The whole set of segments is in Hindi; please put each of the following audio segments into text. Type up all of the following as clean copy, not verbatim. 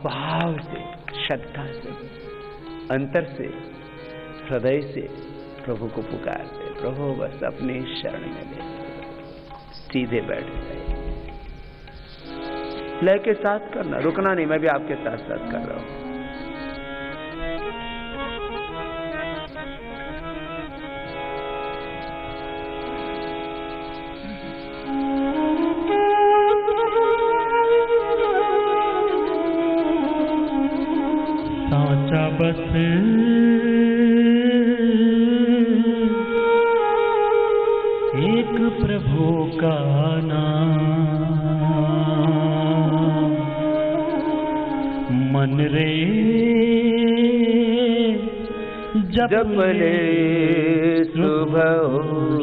भाव से, श्रद्धा से, अंतर से, हृदय से प्रभु को पुकारते, प्रभु बस अपनी शरण में ले, सीधे बैठ गए। लय के साथ करना, रुकना नहीं, मैं भी आपके साथ साथ कर रहा हूं। साचा बस एक प्रभु का नाम, मन रे जप ले सुबह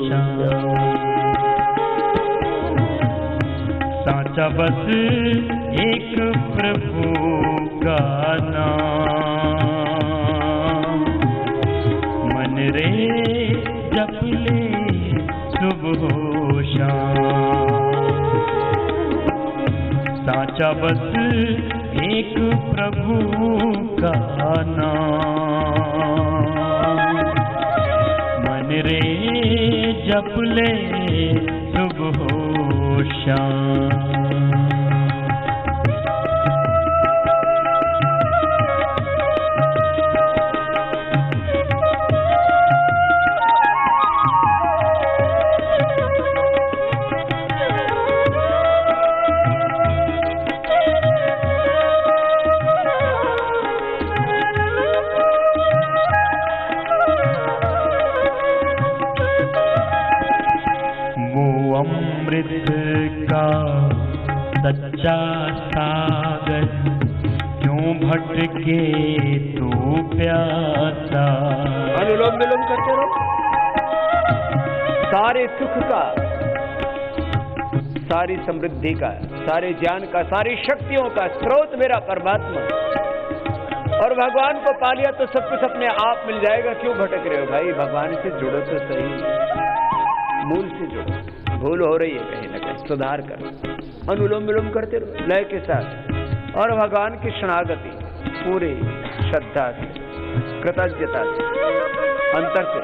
शाम। साचा बस एक प्रभु का नाम, मन रे जप ले सुबह शाम। साचा बस एक प्रभु का नाम, मन रे जप ले सुबह शाम। अमृत का सच्चा सागर क्यों भटके तू प्यासा। अनुलोम विलोम करते रहो। सारे सुख का, सारी समृद्धि का, सारे ज्ञान का, सारी शक्तियों का स्रोत मेरा परमात्मा, और भगवान को पा लिया तो सब कुछ अपने आप मिल जाएगा। क्यों भटक रहे हो भाई? भगवान से जुड़ो तो सही, मूल से जुड़ो। भूल हो रही है कहीं ना कहीं, सुधार कर। अनुलोम विलोम करते रहो लय के साथ, और भगवान की शरणागति पूरी श्रद्धा से, कृतज्ञता से, अंतर से,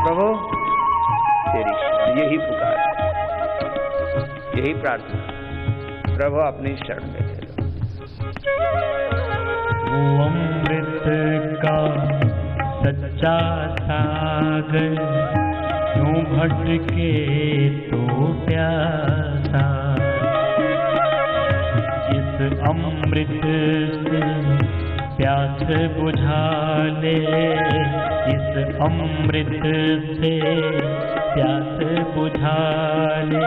प्रभु तेरी यही पुकार, यही प्रार्थना, प्रभु अपनी शरण में ले लो। वो अमृत का सच्चा सागर क्यों भटके तो प्यासा। इस अमृत से प्यास बुझा ले, इस अमृत से प्यास बुझा ले,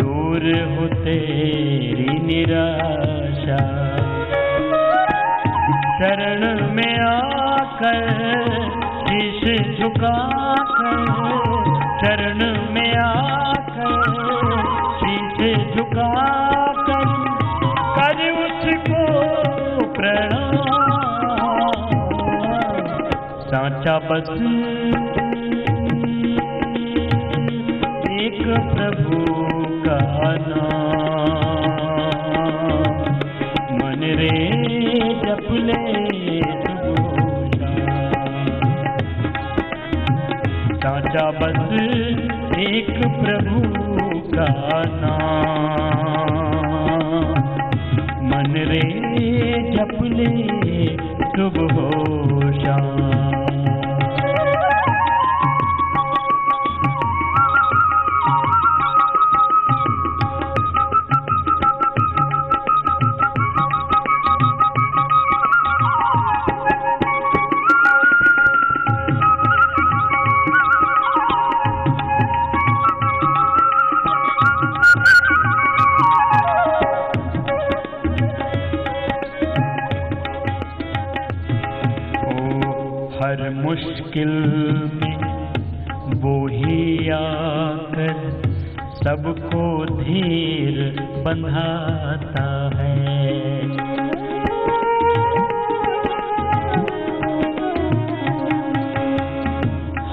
दूर हो तेरी निराशा। शरण में आकर शीश झुकाकर, चरण में आकर शीश झुकाकर, कर उसको प्रणाम। साचा बस एक प्रभु का नाम, मन रे जप ले साचा बस एक प्रभु का नाम, मन रे जप ले सुबह शाम। हर मुश्किल में वो ही आकर सबको धीर बंधाता है।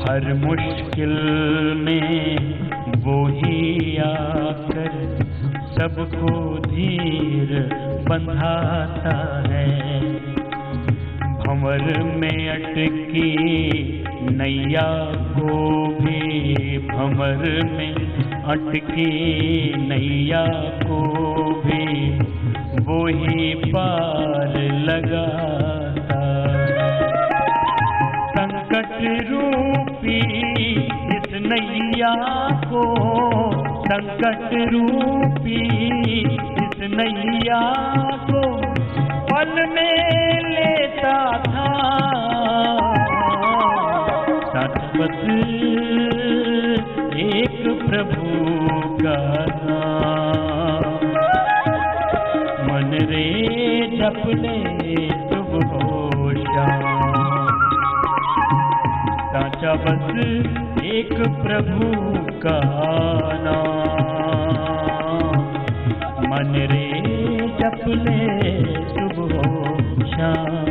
हर मुश्किल में वो ही आकर सबको धीर बंधाता है। भंवर में अटकी नैया को भी, भंवर में अटकी नैया को भी वो ही पार लगाता है। संकट रूपी इस नैया को, संकट रूपी इस नैया को पल में लेता था। शाश्वत एक प्रभु का नाम, मन रे जप ले सुबह हो शाम। साचा बस एक प्रभु का नाम, मन रे जप ले सुबह हो शाम।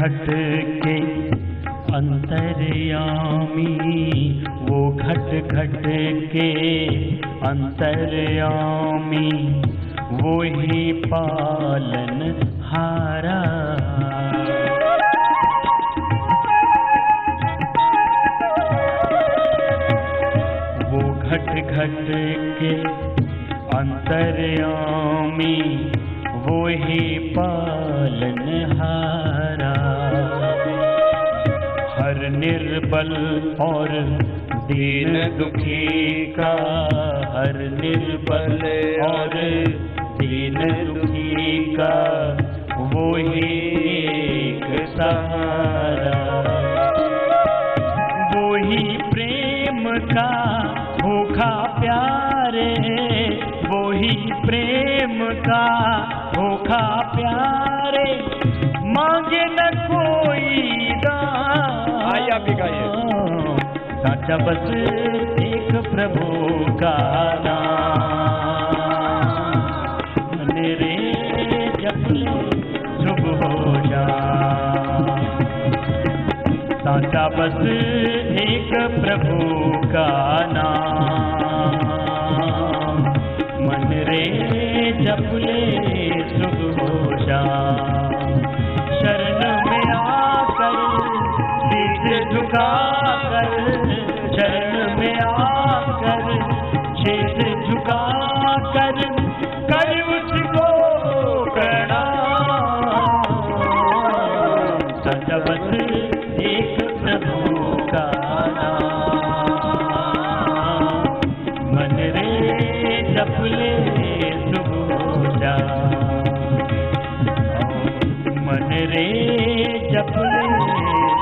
घट के अंतर्यामी, वो घट घट के अंतर्यामी, वो ही पालन हारा। वो घट घट के अंतर्यामी, वो ही पालन हारा। हर निर्बल और दीन दुखी का, हर निर्बल और दीन दुखी का वो ही एक सहारा। वो ही प्रेम का भूखा प्यारे, वो ही प्रेम का भूखा प्यारे, मांगे न कोई दान। आइए आप भी गाइए। साचा बस एक प्रभु का नाम, मन रे जप ले सुबह हो जाए। साचा बस एक प्रभु का नाम, मन रे जप ले सुबह हो जाए। शरण में आकर शीश झुकाकर, शरण में आकर शीश झुकाकर कर उसको प्रणाम। सचा बस एक प्रभु का नाम, मन रे जप ले सुबह हो जाए। मन रे जप ले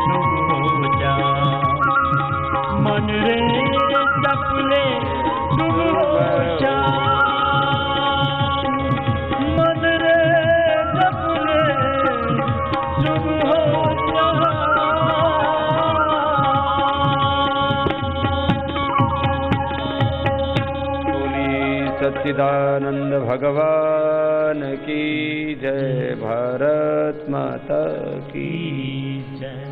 सुबह हो जाए, मन रे जप ले सुबह हो जाए, मन रे जप ले सुबह हो जाए। बोलिए सच्चिदानंद भगवान की जय, भारत माता की जय।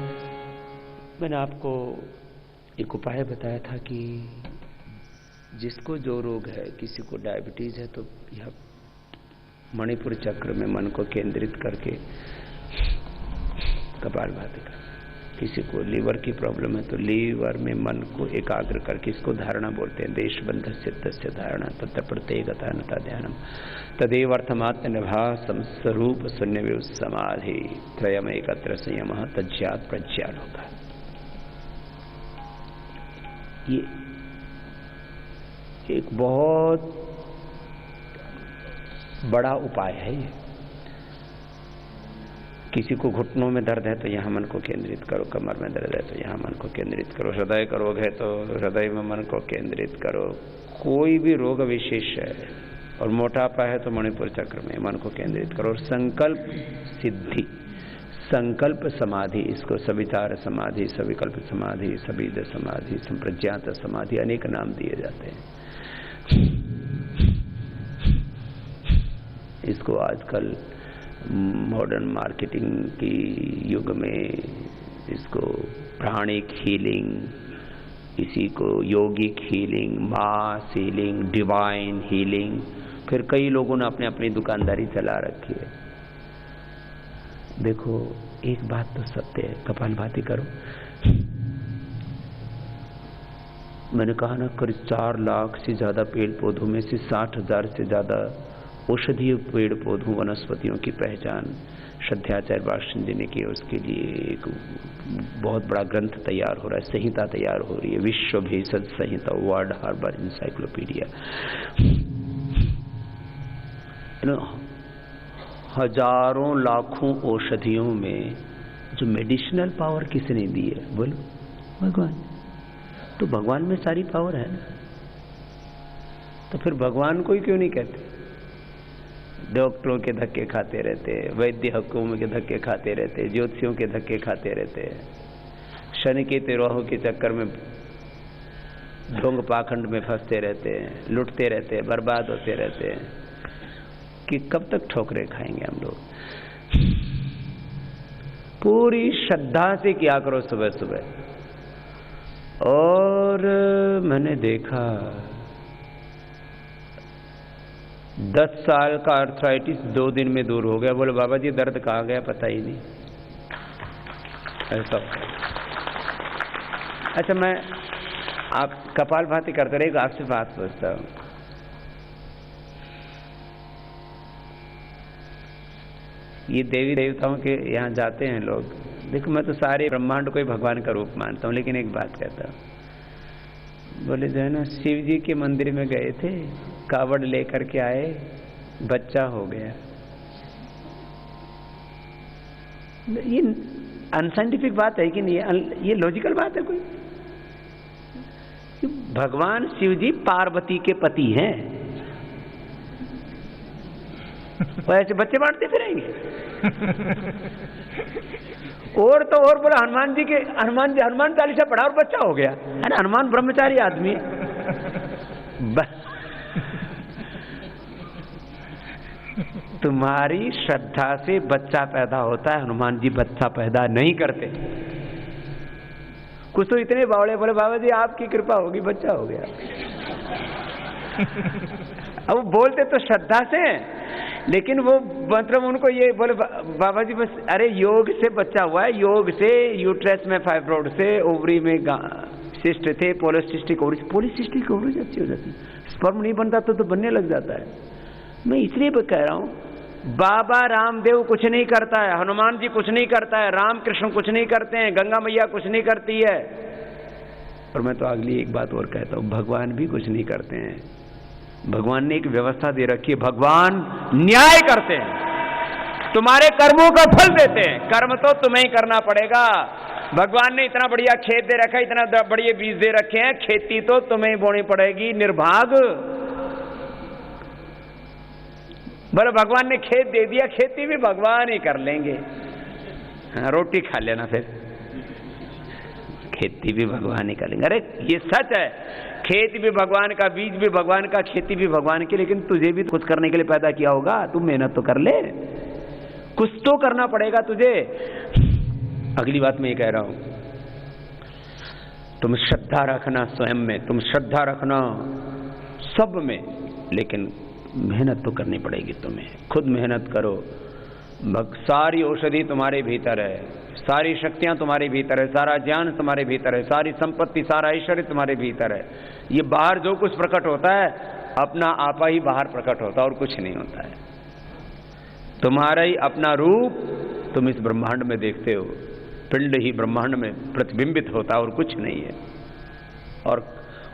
मैंने आपको एक उपाय बताया था कि जिसको जो रोग है, किसी को डायबिटीज है तो यह मणिपुर चक्र में मन को केंद्रित करके कपालभाति कर, किसी को लीवर की प्रॉब्लम है तो लीवर में मन को एकाग्र करके, इसको धारणा बोलते हैं, देशबंध सिद्धस्य धारणा तत्र प्रत्येकता नता ध्यानम तदेव अर्थमात्म निभासम स्वरूप शून्य समाधि त्रयम एकत्र संयम तज्जात प्रज्ञान होगा। ये एक बहुत बड़ा उपाय है ये, किसी को घुटनों में दर्द है तो यहाँ मन को केंद्रित करो, कमर में दर्द है तो यहाँ मन को केंद्रित करो, हृदय का रोग है तो हृदय में मन को केंद्रित करो। कोई भी रोग विशेष है और मोटापा है तो मणिपुर चक्र में मन को केंद्रित करो। और संकल्प सिद्धि, संकल्प समाधि, इसको सविचार समाधि, सविकल्प समाधि, सविद समाधि, संप्रज्ञात समाधि, अनेक नाम दिए जाते हैं। इसको आजकल मॉडर्न मार्केटिंग की युग में इसको प्राणिक हीलिंग, इसी को yogic healing, mass healing, divine healing, फिर कई लोगों ने अपने अपनी दुकानदारी चला रखी है। देखो एक बात तो सत्य है, कपालभाति करो। मैंने कहा ना, करीब 4 लाख से ज्यादा पेड़ पौधों में से 60,000 से ज्यादा औषधीय पेड़ पौधों वनस्पतियों की पहचान श्रद्धाचार्य वात्स्यन जी ने की। उसके लिए एक बहुत बड़ा ग्रंथ तैयार हो रहा है, संहिता तैयार हो रही है, विश्व भेषज संहिता, वर्ल्ड हर्बल इंसाइक्लोपीडिया। हजारों लाखों औषधियों में जो मेडिसिनल पावर किसने दी है? बोलो, भगवान। तो भगवान में सारी पावर है ना, तो फिर भगवान को ही क्यों नहीं कहते? डॉक्टरों के धक्के खाते रहते, वैद्य हुक्म के धक्के खाते रहते, ज्योतिषियों के धक्के खाते रहते, शनि के तिरोहों के चक्कर में ढोंग पाखंड में फंसते रहते हैं, लुटते रहते हैं, बर्बाद होते रहते हैं कि कब तक ठोकरें खाएंगे हम लोग। पूरी श्रद्धा से किया करो सुबह सुबह। और मैंने देखा 10 साल का आर्थराइटिस 2 दिन में दूर हो गया। बोले बाबा जी दर्द कहाँ गया पता ही नहीं। ऐसा। अच्छा, मैं आप कपालभाति करते रहिए, आपसे बात पूछता हूं। ये देवी देवताओं के यहाँ जाते हैं लोग, देखो मैं तो सारे ब्रह्मांड को ही भगवान का रूप मानता हूँ, लेकिन एक बात कहता हूँ। बोले जो है ना, शिव जी के मंदिर में गए थे, कावड़ लेकर के आए, बच्चा हो गया। ये अनसाइंटिफिक बात है कि नहीं? ये लॉजिकल बात है कोई? भगवान शिव जी पार्वती के पति हैं, वो ऐसे बच्चे बांटते फिरेंगे? और तो और बोला हनुमान चालीसा पढ़ा और बच्चा हो गया। है ना, हनुमान ब्रह्मचारी आदमी है। तुम्हारी श्रद्धा से बच्चा पैदा होता है, हनुमान जी बच्चा पैदा नहीं करते। कुछ तो इतने बावड़े बोले बाबा जी आपकी कृपा होगी, बच्चा हो गया। अब बोलते तो श्रद्धा से, लेकिन वो मतलब उनको ये बोले बाबा जी बस, अरे योग से बच्चा हुआ है, योग से यूट्रस में फाइब्रोड से ओवरी में सिस्ट थे, पॉलिसिस्टिक ओवरी, पॉलिसिस्टिक ओवरी अच्छी हो जाती, स्पर्म नहीं बनता तो बनने लग जाता है। मैं इसलिए कह रहा हूं, बाबा रामदेव कुछ नहीं करता है, हनुमान जी कुछ नहीं करता है, राम कृष्ण कुछ नहीं करते हैं, गंगा मैया कुछ नहीं करती है। और मैं तो अगली एक बात और कहता हूं, भगवान भी कुछ नहीं करते हैं। भगवान ने एक व्यवस्था दे रखी है, भगवान न्याय करते हैं, तुम्हारे कर्मों का फल देते हैं। कर्म तो तुम्हें ही करना पड़ेगा। भगवान ने इतना बढ़िया खेत दे रखा है, इतना बढ़िया बीज दे रखे हैं, खेती तो तुम्हें ही बोनी पड़ेगी, निर्भाग। बोले भगवान ने खेत दे दिया, खेती भी भगवान ही कर लेंगे। हाँ, रोटी खा लेना, फिर खेती भी भगवान ही कर लेंगे। अरे ये सच है, खेत भी भगवान का, बीज भी भगवान का, खेती भी भगवान की, लेकिन तुझे भी कुछ करने के लिए पैदा किया होगा, तू मेहनत तो कर ले, कुछ तो करना पड़ेगा तुझे। अगली बात मैं ये कह रहा हूं, तुम श्रद्धा रखना स्वयं में, तुम श्रद्धा रखना सब में, लेकिन मेहनत तो करनी पड़ेगी तुम्हें। खुद मेहनत करो। सारी औषधि तुम्हारे भीतर है, सारी शक्तियां तुम्हारे भीतर है, सारा ज्ञान तुम्हारे भीतर है, सारी संपत्ति, सारा ऐश्वर्य तुम्हारे भीतर है। ये बाहर जो कुछ प्रकट होता है, अपना आपा ही बाहर प्रकट होता है, और कुछ नहीं होता है। तुम्हारा ही अपना रूप तुम इस ब्रह्मांड में देखते हो, पिंड ही ब्रह्मांड में प्रतिबिंबित होता है, और कुछ नहीं है। और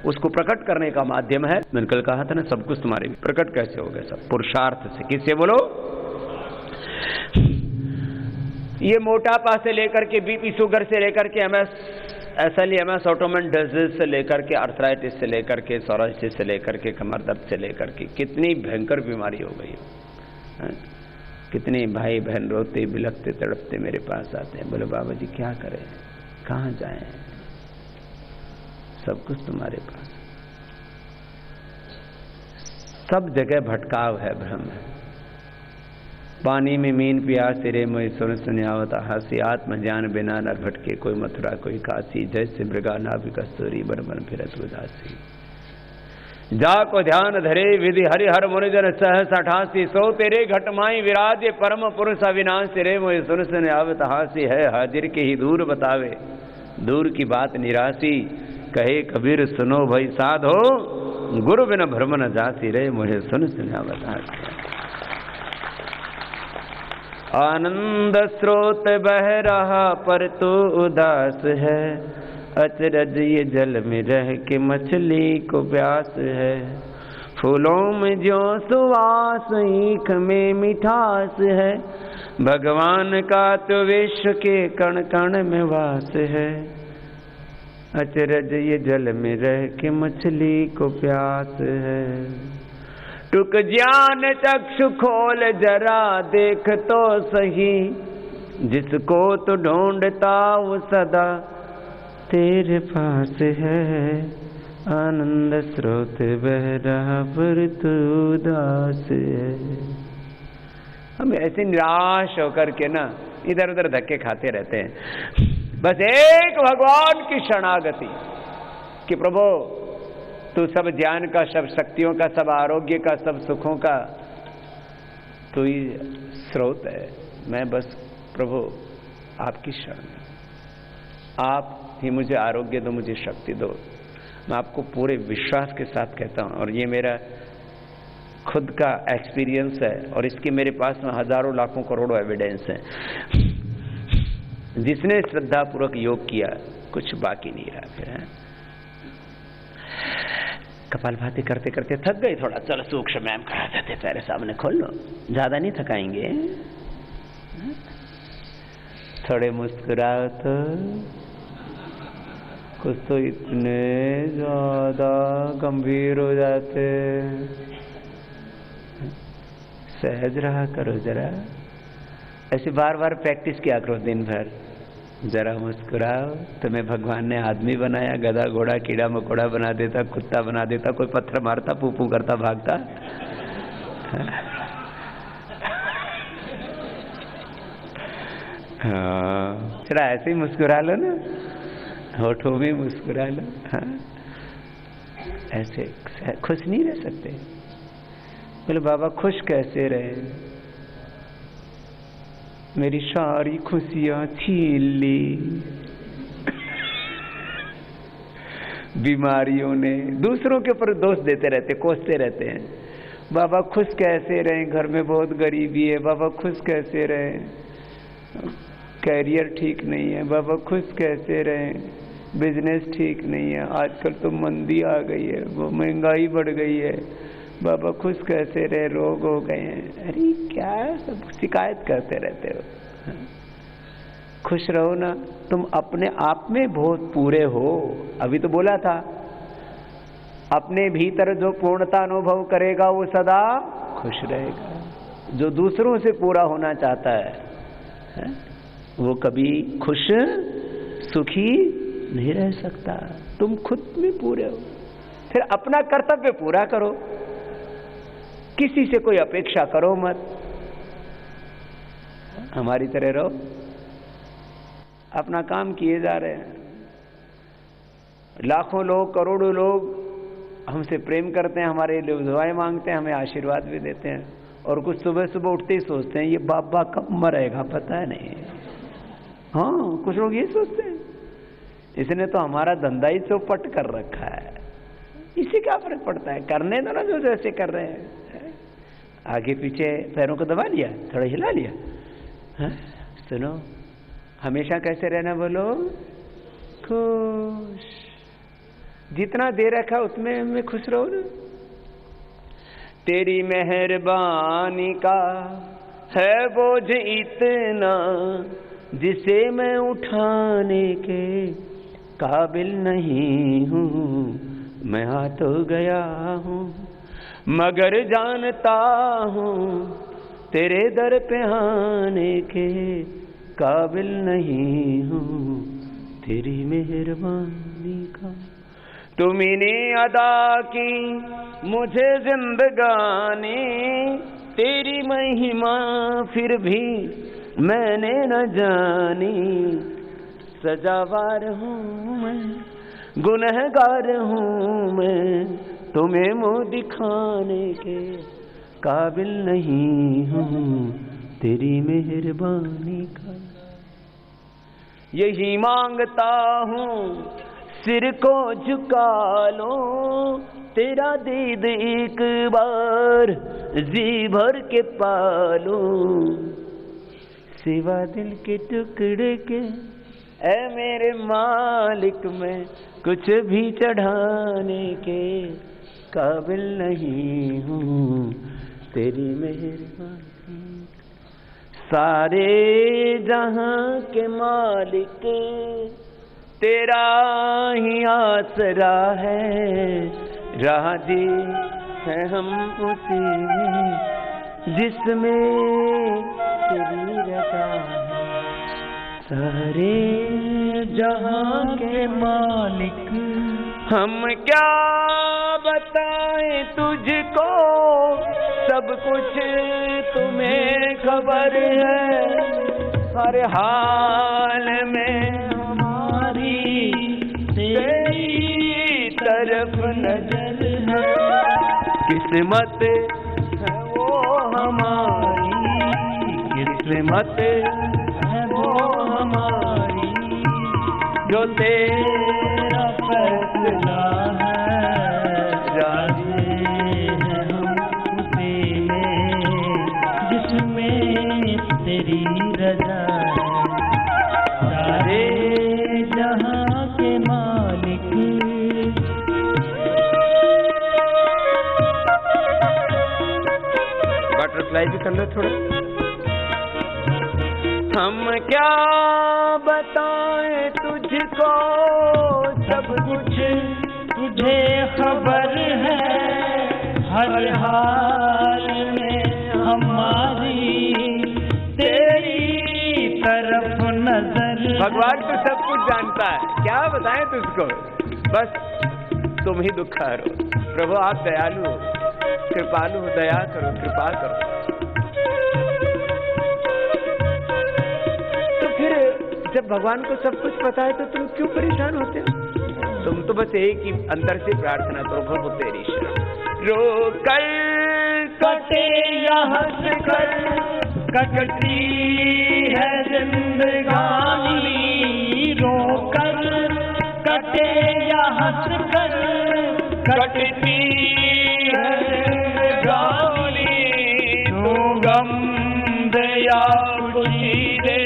उसको प्रकट करने का माध्यम है, मैंने कल कहा था ना, सब कुछ तुम्हारे प्रकट कैसे हो गया? सब पुरुषार्थ से। किससे? बोलो। ये मोटापा से लेकर के बीपी शुगर से लेकर के एमएस ऑटोमन डिजीज से लेकर के आर्थराइटिस से लेकर के सोराइटिस से लेकर के कमर दर्द से लेकर के कितनी भयंकर बीमारी हो गई है। कितनी भाई बहन रोते बिलखते तड़पते मेरे पास आते हैं, बोले बाबा जी क्या करें, कहाँ जाएं, सब कुछ तुम्हारे पास, सब जगह भटकाव है, भ्रम है। पानी में मीन प्यास रे मोहि सुन सुनियावत हासी, आत्म ज्ञान बिना न भटके कोई मथुरा कोई काशी, जैसे मृगा नाभि कस्तूरी बन बन फिरत उदासी। जाको ध्यान धरे विधि हरिहर मुनिजन सहस 88, सो तेरे घटमाई विराजे परम पुरुष अविनाशी, रे मोहि सुन सुनियावत हासी, है हाजिर के ही दूर बतावे दूर की बात निराशी, कहे कबीर सुनो भई साधो गुरु बिन भ्रम न जासी, रे मुझे सुन सुनियावत हासी। आनंद स्रोत बह रहा पर तू उदास है, अचरज ये जल में रह के मछली को प्यास है, फूलों में जो सुवास ईख में मिठास है, भगवान का तो विश्व के कण कण में वास है, अचरज ये जल में रह के मछली को प्यास है। टुक ज्ञान चक्षु खोल जरा देख तो सही, जिसको तो ढूंढता वो सदा तेरे पास है, आनंद स्रोत बह रहा पर तू उदास है। हम ऐसे निराश होकर के ना इधर उधर धक्के खाते रहते हैं। बस एक भगवान की शरणागति कि प्रभु तू सब ज्ञान का, सब शक्तियों का, सब आरोग्य का, सब सुखों का तू ही स्रोत है। मैं बस प्रभु आपकी शरण में, आप ही मुझे आरोग्य दो, मुझे शक्ति दो। मैं आपको पूरे विश्वास के साथ कहता हूं, और ये मेरा खुद का एक्सपीरियंस है, और इसकी मेरे पास में हजारों लाखों करोड़ों एविडेंस है। जिसने श्रद्धा पूर्वक योग किया कुछ बाकी नहीं रहा। फिर है कपालभाति करते करते थक गए थोड़ा, चलो सूक्ष्म मैम कहा जाते पैरे सामने खोल लो, ज्यादा नहीं थकाएंगे, थोड़े मुस्कुराओ तो, कुछ तो इतने ज्यादा गंभीर हो जाते, सहज रहा करो जरा, ऐसे बार बार प्रैक्टिस किया करो दिन भर। जरा मुस्कुराओ, तुम्हें भगवान ने आदमी बनाया, गधा घोड़ा कीड़ा मकोड़ा बना देता, कुत्ता बना देता, कोई पत्थर मारता, पू करता भागता। हाँ, जरा ऐसे ही मुस्कुरा लो ना, होठों में मुस्कुरा लो। हाँ, ऐसे खुश नहीं रह सकते। बोले बाबा खुश कैसे रहे, मेरी सारी खुशियां छीन ली बीमारियों ने। दूसरों के ऊपर दोष देते रहते, कोसते रहते हैं। बाबा खुश कैसे रहे, घर में बहुत गरीबी है, बाबा खुश कैसे रहे, कैरियर ठीक नहीं है, बाबा खुश कैसे रहे, बिजनेस ठीक नहीं है, आजकल तो मंदी आ गई है, वो महंगाई बढ़ गई है, बाबा खुश कैसे रहे, रोग हो गए हैं। अरे क्या सब शिकायत करते रहते हो। खुश रहो ना, तुम अपने आप में बहुत पूरे हो। अभी तो बोला था, अपने भीतर जो पूर्णता अनुभव करेगा वो सदा खुश रहेगा। जो दूसरों से पूरा होना चाहता है वो कभी खुश सुखी नहीं रह सकता। तुम खुद में पूरे हो, फिर अपना कर्तव्य पूरा करो, किसी से कोई अपेक्षा करो मत, हमारी तरह रहो, अपना काम किए जा रहे हैं। लाखों लोग, करोड़ों लोग हमसे प्रेम करते हैं, हमारे लिए दुआएं मांगते हैं, हमें आशीर्वाद भी देते हैं, और कुछ सुबह सुबह उठते ही सोचते हैं ये बाबा कब मरेगा पता है नहीं। हाँ, कुछ लोग ये सोचते हैं, इसने तो हमारा धंधा ही चौपट कर रखा है, इससे क्या फर्क पड़ता है, करने दो ना जो जैसे कर रहे हैं। आगे पीछे पैरों को दबा लिया, थोड़ा हिला लिया। हाँ? सुनो, हमेशा कैसे रहना बोलो, खुश। जितना दे रखा उसमें में खुश रहो ना। तेरी मेहरबानी का है बोझ इतना, जिसे मैं उठाने के काबिल नहीं हूँ। मैं आ तो गया हूँ मगर जानता हूँ तेरे दर पे आने के काबिल नहीं हूँ। तेरी मेहरबानी का तुमने अदा की मुझे जिंदगानी, तेरी महिमा फिर भी मैंने न जानी। सजावार हूँ मैं, गुनहगार हूँ मैं, तुम्हें मुँह दिखाने के काबिल नहीं हूँ। तेरी मेहरबानी का यही मांगता हूँ, सिर को झुका लो, तेरा दीद एक बार जी भर के पालो। सिवा दिल के टुकड़े के ऐ मेरे मालिक, में कुछ भी चढ़ाने के काबिल नहीं हूँ। तेरी मेहरबानी सारे जहां के मालिक, तेरा ही आसरा है। राजी है हम उसी में जिसमें तेरी रजा है। सारे जहां के मालिक, हम क्या बताएं तुझको, सब कुछ तुम्हें खबर है। हर हाल में हमारी तेरी तरफ नजर है। किस्मत है वो हमारी, किस्मत है वो हमारी, जो तेरा फैसला है। राजी हैं हम उसी में जिसमें तेरी रजा है। सारे जहां के मालिक, बटरफ्लाई भी कर लो थोड़ा। हम क्या बताएं तुझको, सब कुछ तुझे खबर है। हर हाल में हमारी तेरी तरफ नजर। भगवान तो सब कुछ जानता है, क्या बताएं तुझको, बस तुम ही दुखा रो। प्रभु आप दयालु हो, कृपालु हो, दया करो, कृपा करो। जब भगवान को सब कुछ पता है तो तुम क्यों परेशान होते हो? तुम तो बस एक ही अंदर से प्रार्थना करो, प्रभु तेरी शरण। रो कर कटे या हंस कर कटती है जिंदगानी। रो कर कटे या हंस कर कटती है जिंदगानी। तू गम दे या खुशी दे,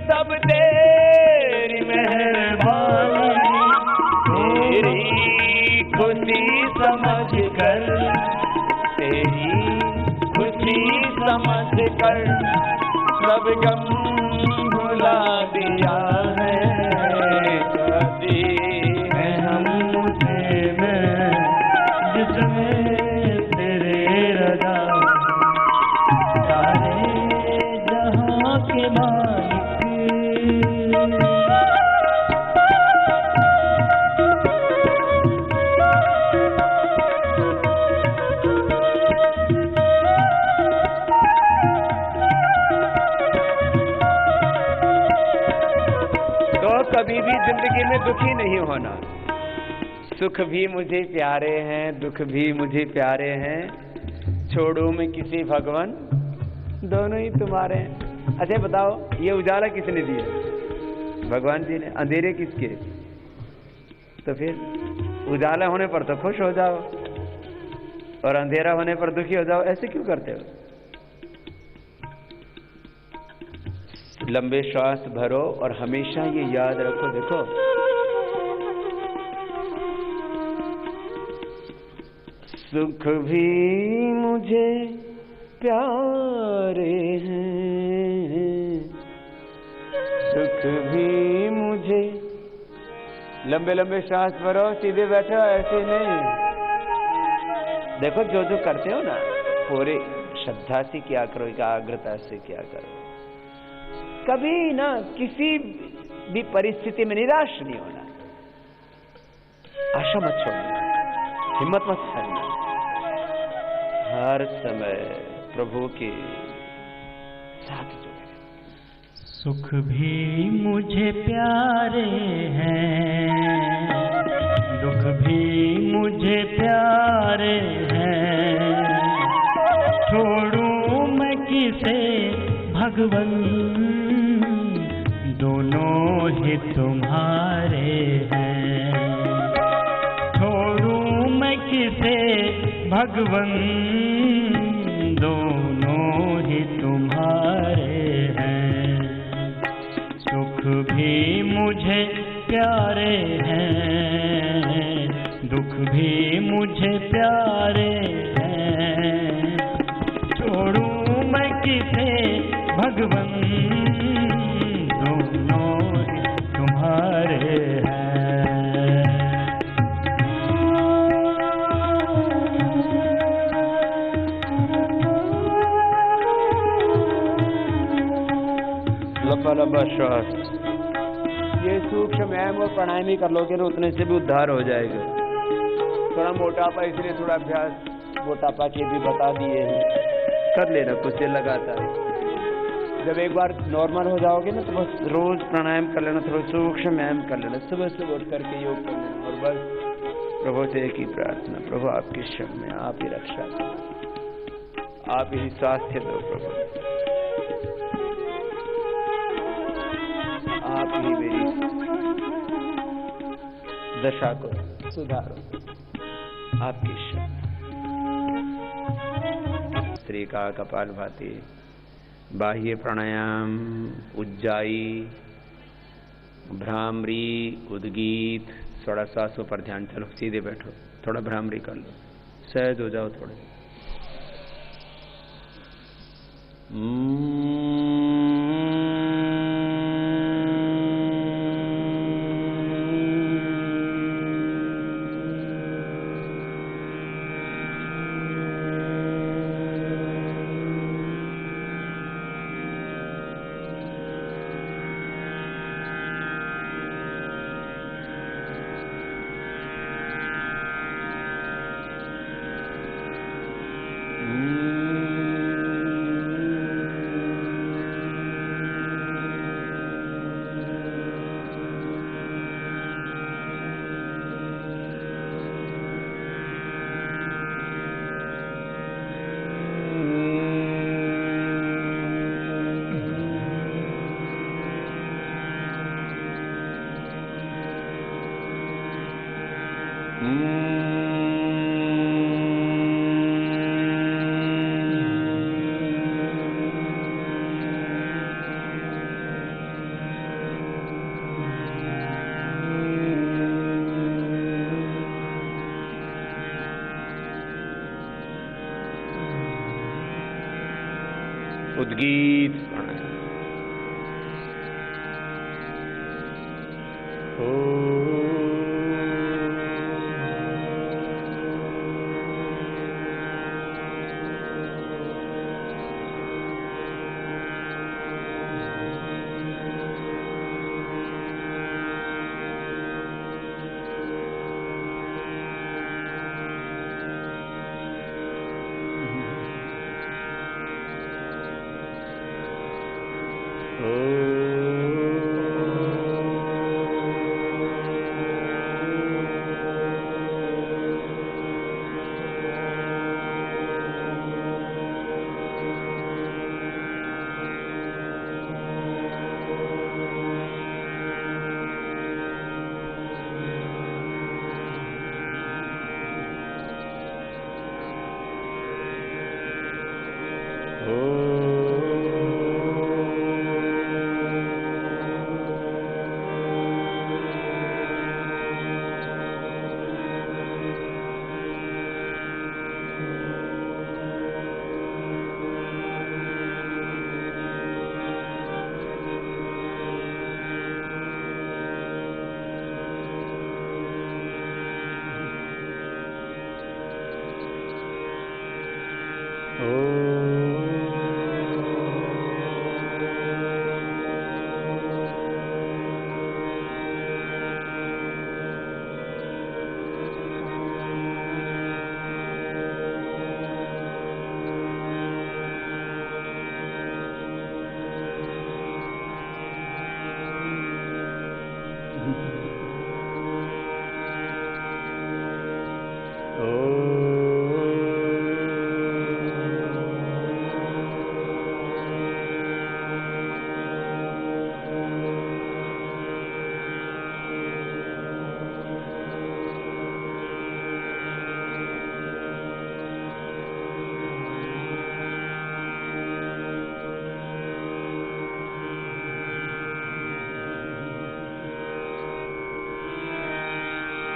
सब तेरी मेहरबानी। तेरी खुशी समझ कर, तेरी खुशी समझ कर सब गम भुला दिया है। कभी है हम उसे में जिसमें तेरे रजा। सारे जहां के मालिक, कभी भी जिंदगी में दुखी नहीं होना। सुख भी मुझे प्यारे हैं, दुख भी मुझे प्यारे हैं। छोड़ू मैं किसी भगवान, दोनों ही तुम्हारे हैं। अच्छा बताओ, ये उजाला किसने दिया? भगवान जी ने। अंधेरे किसके? तो फिर उजाला होने पर तो खुश हो जाओ और अंधेरा होने पर दुखी हो जाओ। ऐसे क्यों करते हो? लंबे श्वास भरो और हमेशा ये याद रखो, देखो सुख भी मुझे प्यारे हैं, सुख भी मुझे, लंबे लंबे सांस भरो, सीधे बैठो, ऐसे नहीं। देखो जो जो करते हो ना, पूरी श्रद्धा से क्या करो, एकाग्रता से क्या करो। कभी ना किसी भी परिस्थिति में निराश नहीं होना, आशा मत छोड़ना, हिम्मत मत हारना। हर समय प्रभु के साथ जुड़े। सुख भी मुझे प्यारे हैं, दुख भी मुझे प्यारे हैं, छोड़ूं मैं किसे भगवन, दोनों ही तुम्हारे हैं। छोड़ूं मैं किसे भगवन, दोनों ही तुम्हारे हैं। सुख भी मुझे प्यारे हैं, दुख भी मुझे प्यारे हैं, छोड़ूं मैं किसे भगवन, दोनों तुम्हारे हैं। लंबा लंबा श्वास, ये सूक्ष्म व्यायाम और प्राणायाम ही कर लोगे ना, उतने से भी उद्धार हो जाएगा। थोड़ा मोटापा, इसलिए थोड़ा अभ्यास मोटापा के भी बता दिए हैं, कर लेना कुछ देर लगातार। जब एक बार नॉर्मल हो जाओगे ना, तो बस रोज प्राणायाम कर लेना, थोड़ा सूक्ष्म व्यायाम कर लेना, सुबह सुबह उठ करके योग कर लेना। और बस प्रभु से एक ही प्रार्थना, प्रभु आपकी शरण में आप ही रक्षा करो, आप ही स्वास्थ्य दो प्रभु, आप ही मेरी दशा को सुधारो, आपकी शरण। स्त्री का कपालभाति, बाह्य प्राणायाम, उज्जाई, भ्रामरी, उद्गीत, थोड़ा सांसों पर ध्यान। चलो सीधे बैठो, थोड़ा भ्रामरी कर लो, सहज हो जाओ थोड़े। उद्गीत प्राणायाम।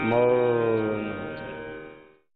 मौन।